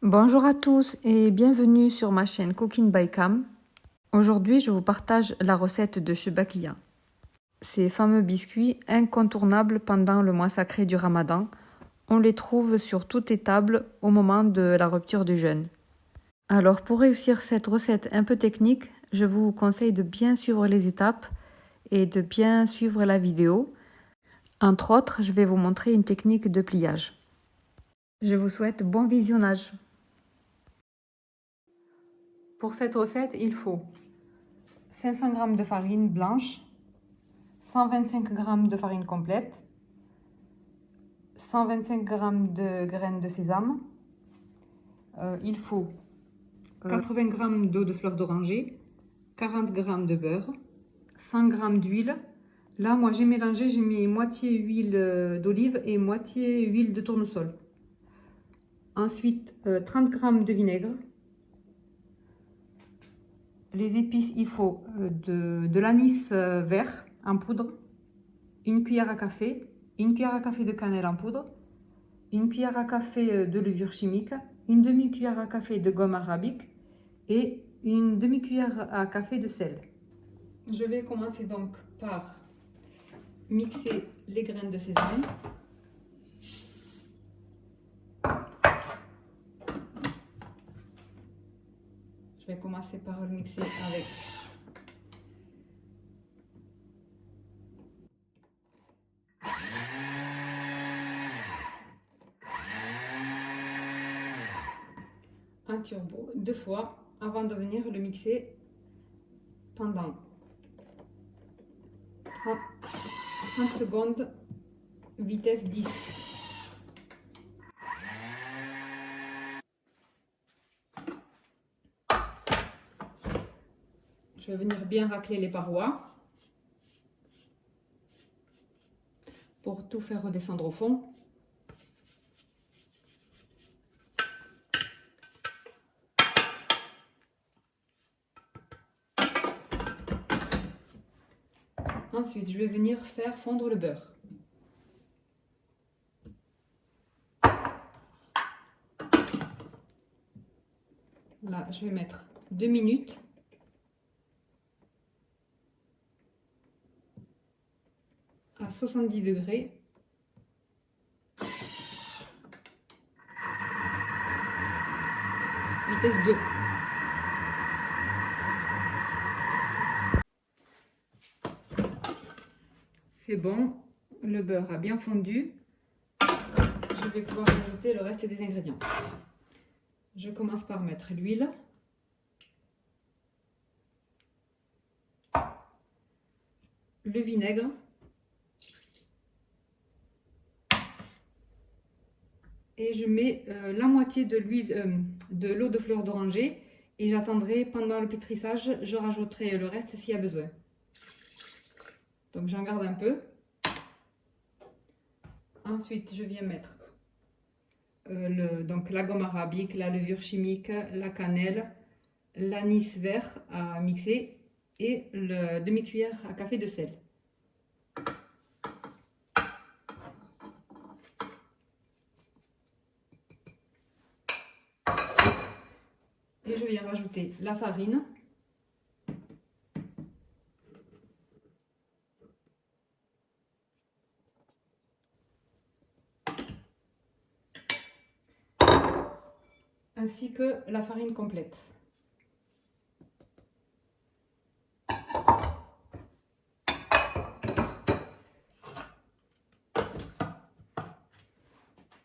Bonjour à tous et bienvenue sur ma chaîne Cooking by Cam. Aujourd'hui, je vous partage la recette de Chebakhiya. Ces fameux biscuits incontournables pendant le mois sacré du Ramadan, on les trouve sur toutes les tables au moment de la rupture du jeûne. Alors pour réussir cette recette un peu technique, je vous conseille de bien suivre les étapes et de bien suivre la vidéo. Entre autres, je vais vous montrer une technique de pliage. Je vous souhaite bon visionnage. Pour cette recette, il faut 500 g de farine blanche, 125 g de farine complète, 125 g de graines de sésame, il faut 80 g d'eau de fleur d'oranger, 40 g de beurre, 100 g d'huile. Là, moi, j'ai mélangé, j'ai mis moitié huile d'olive et moitié huile de tournesol. Ensuite, 30 g de vinaigre. Les épices, il faut de l'anis vert en poudre, une cuillère à café, une cuillère à café de cannelle en poudre, une cuillère à café de levure chimique, une demi-cuillère à café de gomme arabique et une demi-cuillère à café de sel. Je vais commencer donc par mixer les graines de sésame. Je vais commencer par le mixer avec un turbo 2 fois avant de venir le mixer pendant 30 secondes, vitesse 10. Je vais venir bien racler les parois pour tout faire redescendre au fond. Ensuite, je vais venir faire fondre le beurre. Là, je vais mettre 2 minutes. À 70 degrés. Vitesse 2. C'est bon, le beurre a bien fondu. Je vais pouvoir ajouter le reste des ingrédients. Je commence par mettre l'huile, le vinaigre, et je mets la moitié de l'huile, de l'eau de fleur d'oranger, et j'attendrai pendant le pétrissage, je rajouterai le reste s'il y a besoin. Donc j'en garde un peu. Ensuite, je viens mettre donc la gomme arabique, la levure chimique, la cannelle, l'anis vert à mixer et le demi-cuillère à café de sel. Et je viens rajouter la farine. Ainsi que la farine complète.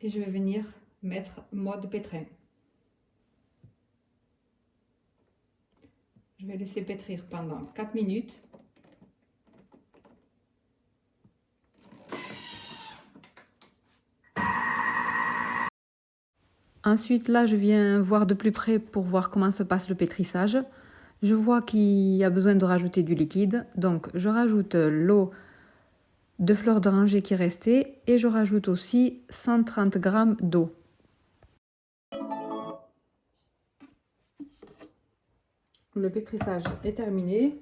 Et je vais venir mettre mode pétrin. Je vais laisser pétrir pendant 4 minutes. Ensuite, là, je viens voir de plus près pour voir comment se passe le pétrissage. Je vois qu'il y a besoin de rajouter du liquide. Donc, je rajoute l'eau de fleur d'oranger qui restait et je rajoute aussi 130 g d'eau. Le pétrissage est terminé.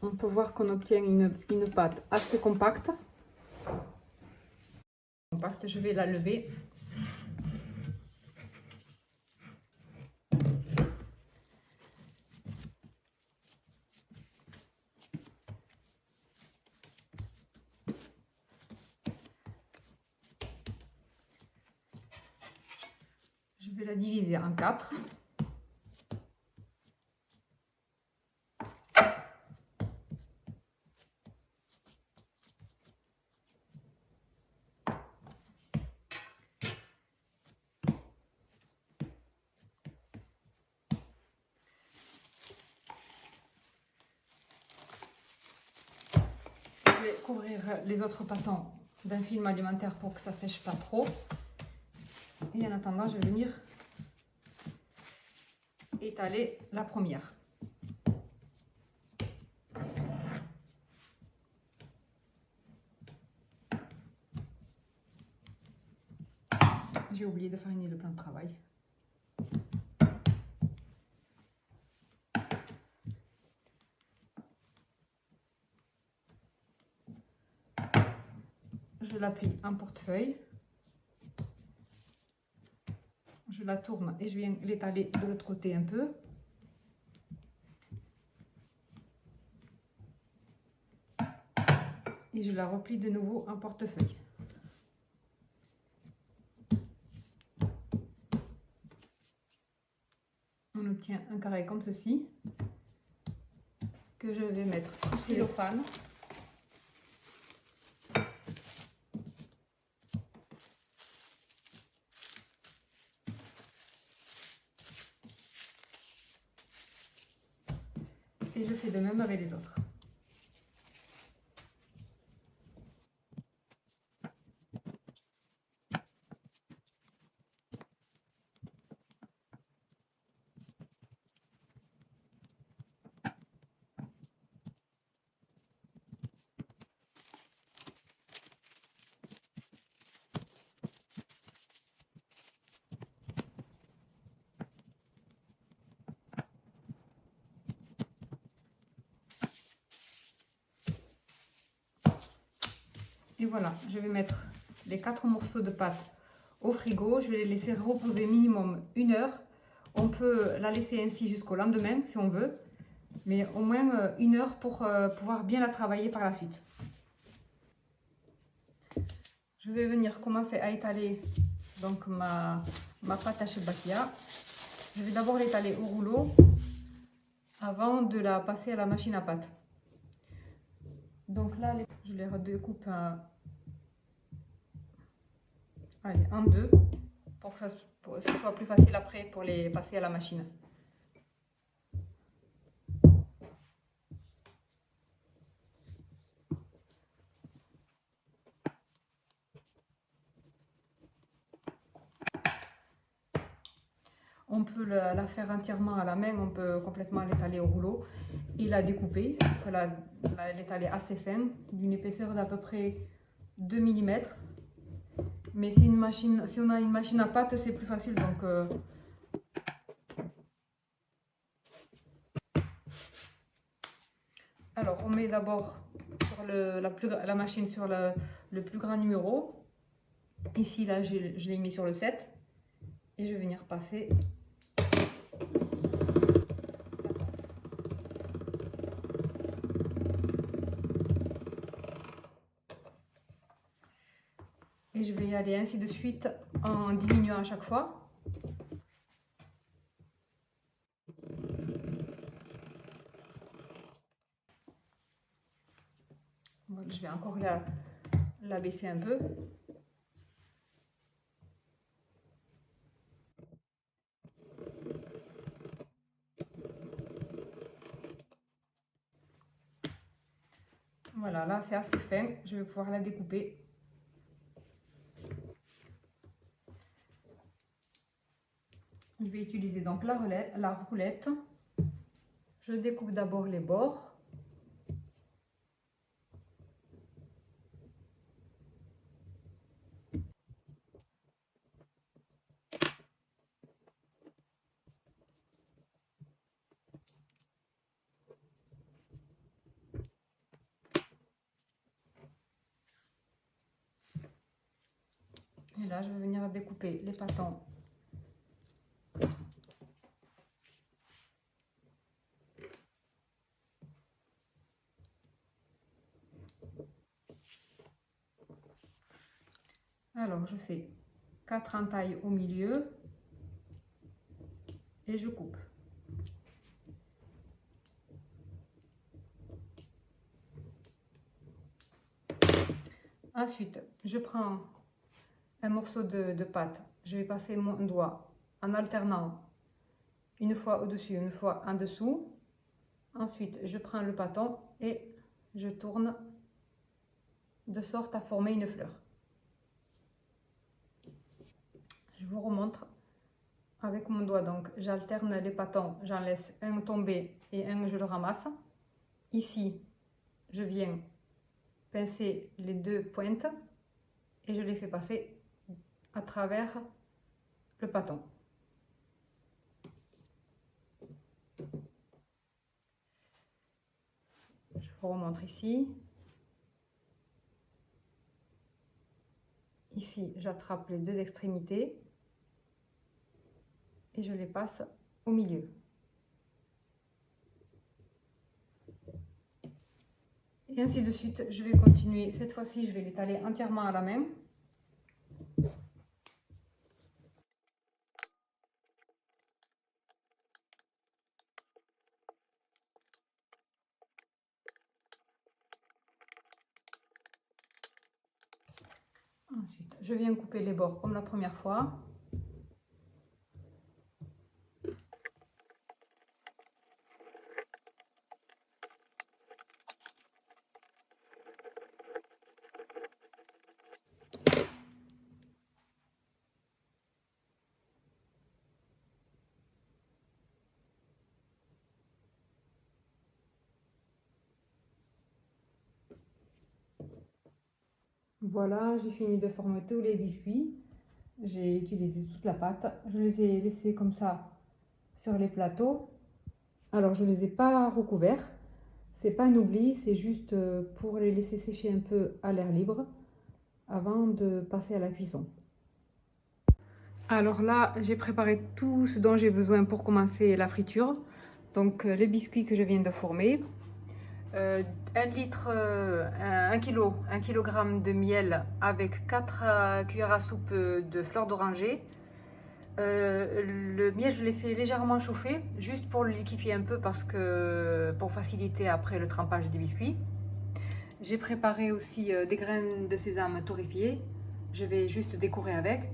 On peut voir qu'on obtient une pâte assez compacte. Je vais la lever. vais la diviser en 4. Je vais couvrir les autres pâtons d'un film alimentaire pour que ça sèche pas trop. Et en attendant, je vais venir étaler la première. J'ai oublié de fariner le plan de travail. Je la plie en portefeuille. Je la tourne et je viens l'étaler de l'autre côté un peu. Et je la replie de nouveau en portefeuille. On obtient un carré comme ceci que je vais mettre en cellophane. Et je fais de même avec les autres. Et voilà, je vais mettre les 4 morceaux de pâte au frigo. Je vais les laisser reposer minimum 1 heure. On peut la laisser ainsi jusqu'au lendemain si on veut, mais au moins 1 heure pour pouvoir bien la travailler par la suite. Je vais venir commencer à étaler donc ma pâte à chebakhiya. Je vais d'abord l'étaler au rouleau avant de la passer à la machine à pâte. Donc là, je les redécoupe en deux pour que ce soit plus facile après pour les passer à la machine. On peut la faire entièrement à la main, on peut complètement l'étaler au rouleau et la découper. Il faut l'étaler assez fin, d'une épaisseur d'à peu près 2 mm. Mais si on a une machine à pâte, c'est plus facile. Donc, alors, on met d'abord sur la machine sur le plus grand numéro. Ici, là, je l'ai mis sur le 7. Et je vais venir passer. Et je vais y aller ainsi de suite en diminuant à chaque fois. Voilà, je vais encore la baisser un peu. Voilà, là c'est assez fin, je vais pouvoir la découper. Je vais utiliser donc la roulette. Je découpe d'abord les bords. Et là, je vais venir découper les pâtons. Alors, je fais 4 entailles au milieu. et je coupe. Ensuite, je prends un morceau de pâte. Je vais passer mon doigt en alternant une fois au-dessus, une fois en dessous. Ensuite, je prends le bâton et je tourne de sorte à former une fleur. Je vous remontre avec mon doigt. Donc, j'alterne les bâtons. J'en laisse un tomber et un je le ramasse. Ici, je viens pincer les deux pointes et je les fais passer à travers le bâton. Je vous remontre ici. Ici, j'attrape les deux extrémités et je les passe au milieu. Et ainsi de suite, je vais continuer. Cette fois-ci, je vais l'étaler entièrement à la main. Ensuite, je viens couper les bords comme la première fois. Voilà, j'ai fini de former tous les biscuits. J'ai utilisé toute la pâte. Je les ai laissés comme ça sur les plateaux. Alors, je ne les ai pas recouverts. C'est pas un oubli, c'est juste pour les laisser sécher un peu à l'air libre avant de passer à la cuisson. Alors là, j'ai préparé tout ce dont j'ai besoin pour commencer la friture. Donc, les biscuits que je viens de former. 1 litre, 1 kg de miel avec 4 cuillères à soupe de fleur d'oranger. Le miel, je l'ai fait légèrement chauffer, juste pour le liquéfier un peu parce que pour faciliter après le trempage des biscuits. J'ai préparé aussi des graines de sésame torréfiées. Je vais juste décorer avec.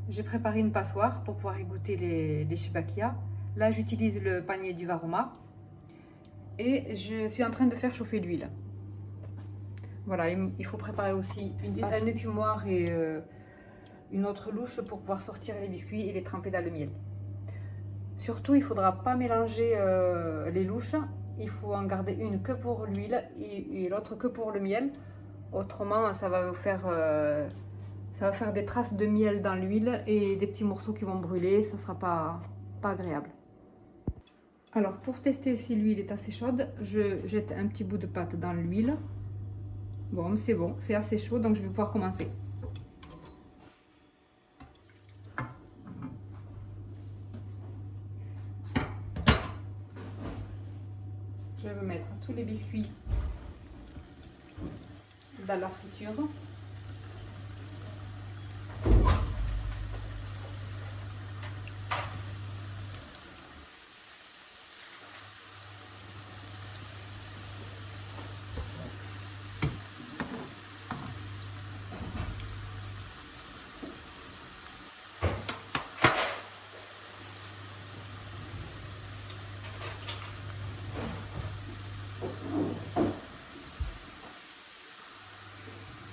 J'ai préparé une passoire pour pouvoir égoutter les shibakia. Là, j'utilise le panier du Varoma. Et je suis en train de faire chauffer l'huile. Voilà, il faut préparer aussi un écumoire et une autre louche pour pouvoir sortir les biscuits et les tremper dans le miel. Surtout, il ne faudra pas mélanger les louches. Il faut en garder une que pour l'huile et l'autre que pour le miel. Autrement, ça va faire des traces de miel dans l'huile et des petits morceaux qui vont brûler. Ça ne sera pas agréable. Alors, pour tester si l'huile est assez chaude, je jette un petit bout de pâte dans l'huile. Bon, c'est assez chaud, donc je vais pouvoir commencer. Je vais mettre tous les biscuits dans la friture.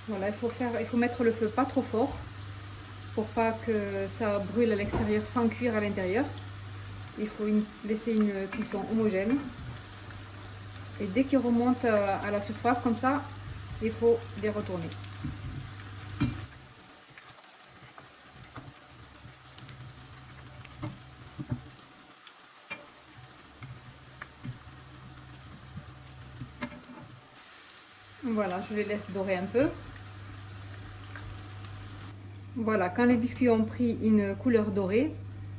Voilà, il faut mettre le feu pas trop fort pour pas que ça brûle à l'extérieur sans cuire à l'intérieur. Il faut laisser une cuisson homogène. Et dès qu'ils remontent à la surface comme ça, il faut les retourner. Voilà, je les laisse dorer un peu. Voilà, quand les biscuits ont pris une couleur dorée,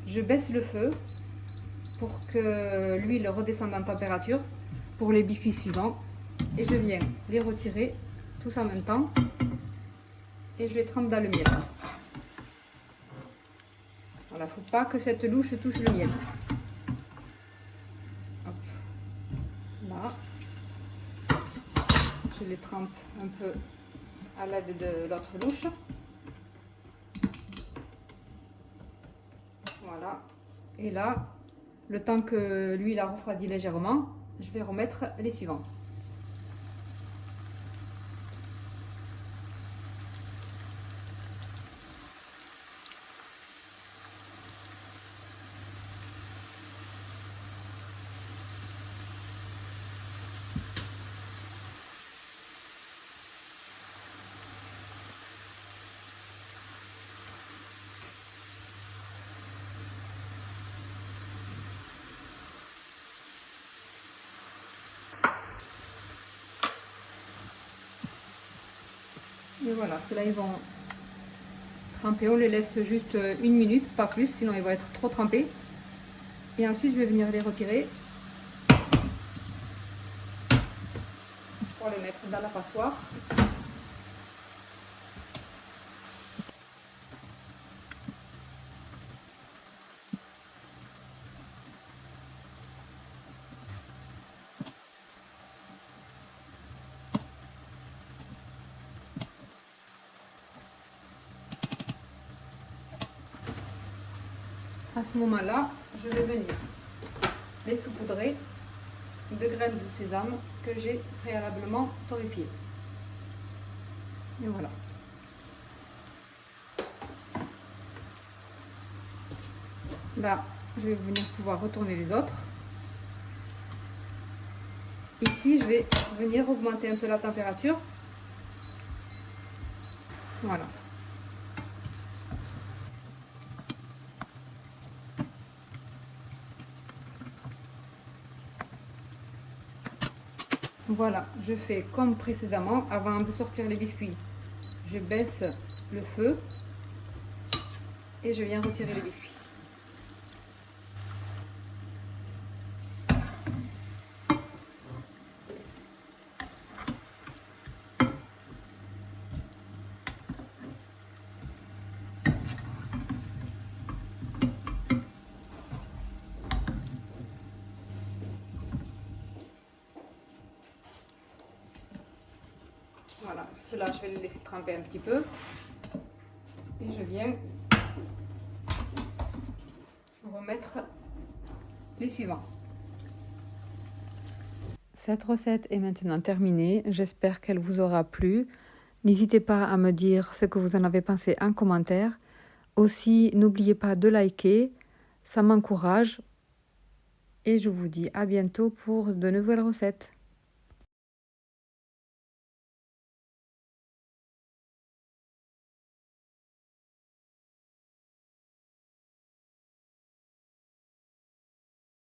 je baisse le feu pour que l'huile redescende en température pour les biscuits suivants. Et je viens les retirer tous en même temps et je les trempe dans le miel. Voilà, il ne faut pas que cette louche touche le miel. je les trempe un peu à l'aide de l'autre louche. Voilà. Et là, le temps que l'huile a refroidi légèrement, je vais remettre les suivants. Et voilà, ceux-là ils vont tremper. On les laisse juste 1 minute, pas plus, sinon ils vont être trop trempés. Et ensuite je vais venir les retirer pour les mettre dans la passoire. À ce moment-là, je vais venir les saupoudrer de graines de sésame que j'ai préalablement torréfiées. Et voilà. Là, je vais venir pouvoir retourner les autres. Ici, je vais venir augmenter un peu la température. Voilà. Voilà, je fais comme précédemment avant de sortir les biscuits. Je baisse le feu et je viens retirer les biscuits. Voilà, ceux-là, je vais les laisser tremper un petit peu. Et je viens remettre les suivants. Cette recette est maintenant terminée. J'espère qu'elle vous aura plu. N'hésitez pas à me dire ce que vous en avez pensé en commentaire. Aussi, n'oubliez pas de liker. Ça m'encourage. Et je vous dis à bientôt pour de nouvelles recettes.